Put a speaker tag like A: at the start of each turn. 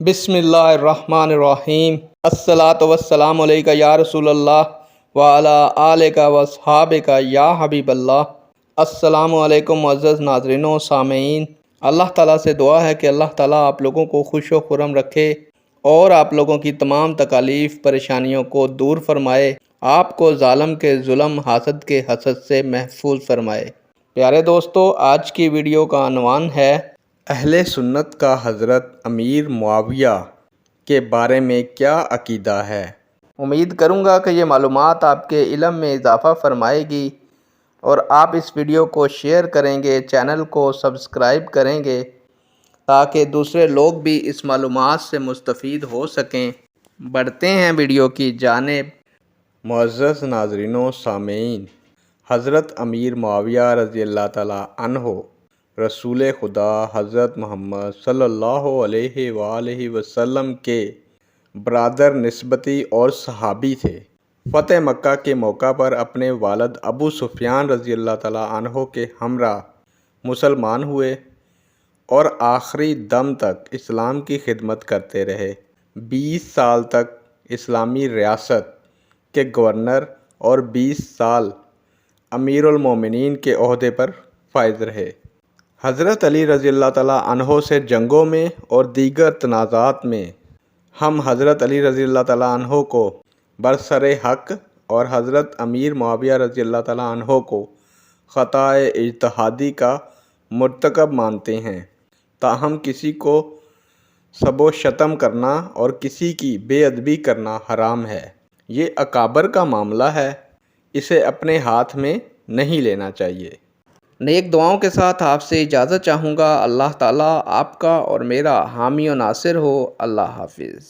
A: بسم اللہ الرحمن الرحیم۔ الصلاۃ والسلام علیکہ یا رسول اللہ وعلی آلک واصحابک یا حبیب اللہ۔ السلام علیکم معزز ناظرین و سامعین، اللہ تعالیٰ سے دعا ہے کہ اللہ تعالیٰ آپ لوگوں کو خوش و خرم رکھے اور آپ لوگوں کی تمام تکالیف پریشانیوں کو دور فرمائے، آپ کو ظالم کے ظلم، حاسد کے حسد سے محفوظ فرمائے۔ پیارے دوستو، آج کی ویڈیو کا عنوان ہے اہل سنت کا حضرت امیر معاویہ کے بارے میں کیا عقیدہ ہے۔ امید کروں گا کہ یہ معلومات آپ کے علم میں اضافہ فرمائے گی اور آپ اس ویڈیو کو شیئر کریں گے، چینل کو سبسکرائب کریں گے تاکہ دوسرے لوگ بھی اس معلومات سے مستفید ہو سکیں۔ بڑھتے ہیں ویڈیو کی جانب۔ معزز ناظرین و سامعین، حضرت امیر معاویہ رضی اللہ تعالیٰ عنہ رسول خدا حضرت محمد صلی اللہ علیہ وآلہ وسلم کے برادر نسبتی اور صحابی تھے۔ فتح مکہ کے موقع پر اپنے والد ابو سفیان رضی اللہ تعالیٰ عنہ کے ہمراہ مسلمان ہوئے اور آخری دم تک اسلام کی خدمت کرتے رہے۔ 20 سال تک اسلامی ریاست کے گورنر اور 20 سال امیر المومنین کے عہدے پر فائز رہے۔ حضرت علی رضی اللہ تعالیٰ عنہ سے جنگوں میں اور دیگر تنازعات میں ہم حضرت علی رضی اللہ تعالیٰ عنہ کو برسر حق اور حضرت امیر معاویہ رضی اللہ تعالیٰ عنہ کو خطائے اجتہادی کا مرتکب مانتے ہیں، تاہم کسی کو سب و شتم کرنا اور کسی کی بے ادبی کرنا حرام ہے۔ یہ اکابر کا معاملہ ہے، اسے اپنے ہاتھ میں نہیں لینا چاہیے۔ نیک دعاؤں کے ساتھ آپ سے اجازت چاہوں گا۔ اللہ تعالیٰ آپ کا اور میرا حامی و ناصر ہو۔ اللہ حافظ۔